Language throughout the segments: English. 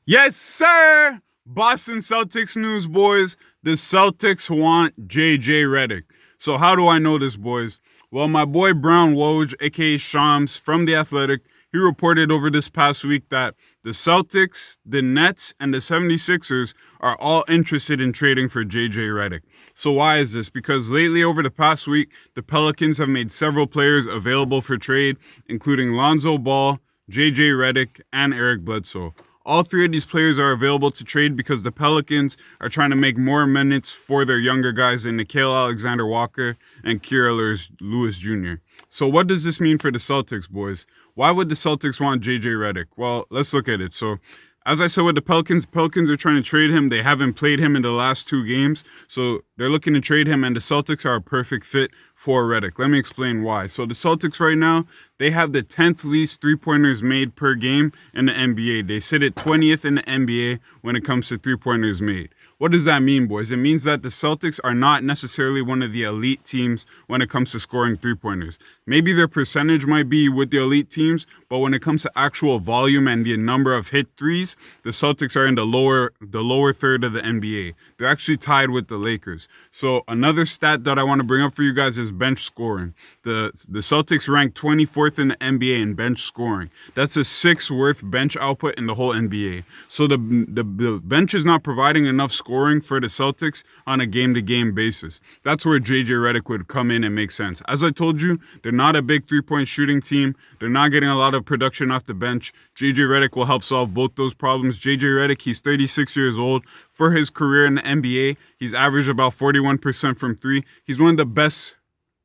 Yes, sir! Boston Celtics news, boys. The Celtics want JJ Redick. So how do I know this, boys? Well, my boy Brown Woj, aka Shams from The Athletic, he reported over this past week that the Celtics, the Nets, and the 76ers are all interested in trading for JJ Redick. So why is this? Because lately, over the past week, the Pelicans have made several players available for trade, including Lonzo Ball, JJ Redick, and Eric Bledsoe. All three of these players are available to trade because the Pelicans are trying to make more minutes for their younger guys in Nickeil Alexander-Walker and Kira Lewis Jr. So what does this mean for the Celtics, boys? Why would the Celtics want JJ Redick? Well, let's look at it. So as I said with the Pelicans are trying to trade him. They haven't played him in the last two games, so they're looking to trade him, and the Celtics are a perfect fit for Redick. Let me explain why. So the Celtics right now, they have the 10th least three-pointers made per game in the NBA. They sit at 20th in the NBA when it comes to three-pointers made. What does that mean, boys? It means that the Celtics are not necessarily one of the elite teams when it comes to scoring three-pointers. Maybe their percentage might be with the elite teams, but when it comes to actual volume and the number of hit threes, the Celtics are in the lower third of the NBA. They're actually tied with the Lakers. So another stat that I want to bring up for you guys is bench scoring. The Celtics rank 24th in the NBA in bench scoring. That's a sixth worth bench output in the whole NBA. So the bench is not providing enough scoring for the Celtics on a game-to-game basis. That's where JJ Redick would come in and make sense. As I told you, they're not a big three-point shooting team. They're not getting a lot of production off the bench. JJ Redick will help solve both those problems. JJ Redick, he's 36 years old. For his career in the NBA, he's averaged about 41% from three. He's one of the best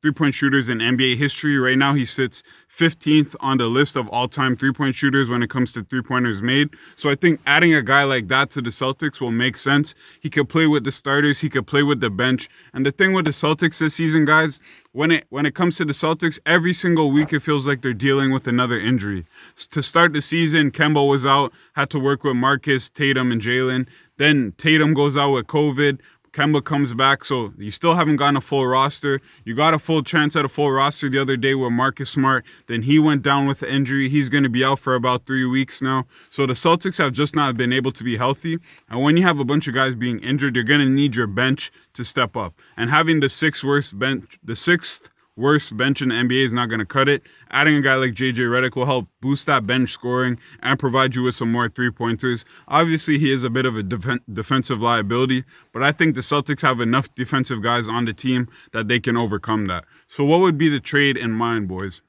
three-point shooters in NBA history. Right now, he sits 15th on the list of all-time three-point shooters when it comes to three-pointers made. So I think adding a guy like that to the Celtics will make sense. He could play with the starters. He could play with the bench. And the thing with the Celtics this season, guys, when it comes to the Celtics, every single week it feels like they're dealing with another injury. To start the season, Kemba was out, had to work with Marcus, Tatum, and Jalen. Then Tatum goes out with COVID. Kemba comes back, so you still haven't gotten a full roster. You got a full chance at a full roster the other day with Marcus Smart. Then he went down with the injury. He's going to be out for about 3 weeks now. So the Celtics have just not been able to be healthy. And when you have a bunch of guys being injured, you're going to need your bench to step up. And having the sixth worst bench in the NBA is not going to cut it. Adding a guy like JJ Redick will help boost that bench scoring and provide you with some more three-pointers. Obviously, he is a bit of a defensive liability, but I think the Celtics have enough defensive guys on the team that they can overcome that. So what would be the trade in mind, boys?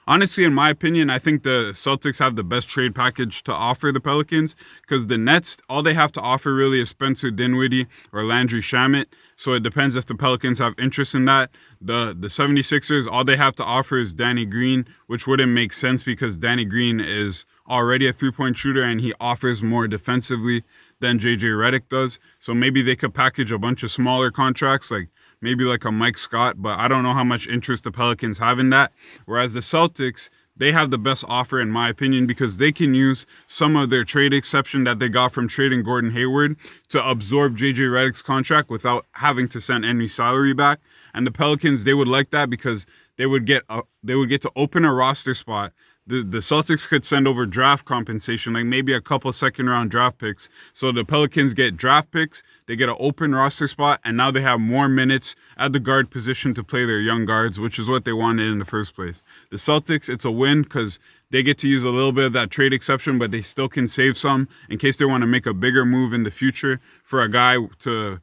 Honestly, in my opinion, I think the Celtics have the best trade package to offer the Pelicans because the Nets, all they have to offer really is Spencer Dinwiddie or Landry Shamet. So it depends if the Pelicans have interest in that. The 76ers, all they have to offer is Danny Green, which wouldn't make sense because Danny Green is already a three-point shooter and he offers more defensively than JJ Redick does. So maybe they could package a bunch of smaller contracts, maybe like a Mike Scott, but I don't know how much interest the Pelicans have in that. Whereas the Celtics, they have the best offer in my opinion because they can use some of their trade exception that they got from trading Gordon Hayward to absorb JJ Redick's contract without having to send any salary back. And the Pelicans, they would like that because they would get to open a roster spot. The Celtics could send over draft compensation, like maybe a couple second-round draft picks. So the Pelicans get draft picks, they get an open roster spot, and now they have more minutes at the guard position to play their young guards, which is what they wanted in the first place. The Celtics, it's a win because they get to use a little bit of that trade exception, but they still can save some in case they want to make a bigger move in the future for a guy to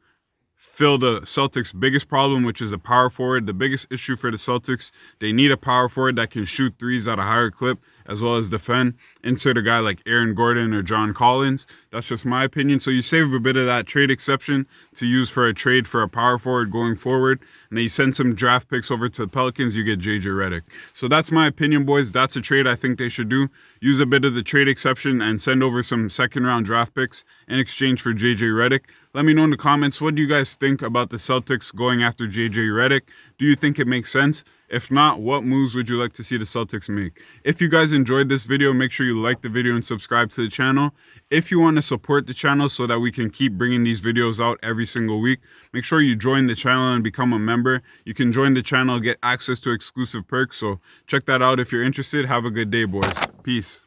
fill the Celtics' biggest problem, which is a power forward. The biggest issue for the Celtics, they need a power forward that can shoot threes at a higher clip as well as defend. Insert a guy like Aaron Gordon or John Collins. That's just my opinion. So you save a bit of that trade exception to use for a trade for a power forward going forward. And then you send some draft picks over to the Pelicans, you get JJ Redick. So that's my opinion, boys. That's a trade I think they should do. Use a bit of the trade exception and send over some second-round draft picks in exchange for JJ Redick. Let me know in the comments, what do you guys think about the Celtics going after JJ Redick? Do you think it makes sense? If not, what moves would you like to see the Celtics make? If you guys enjoyed this video, make sure you like the video and subscribe to the channel. If you want to support the channel so that we can keep bringing these videos out every single week, make sure you join the channel and become a member. You can join the channel, get access to exclusive perks. So check that out if you're interested. Have a good day, boys. Peace.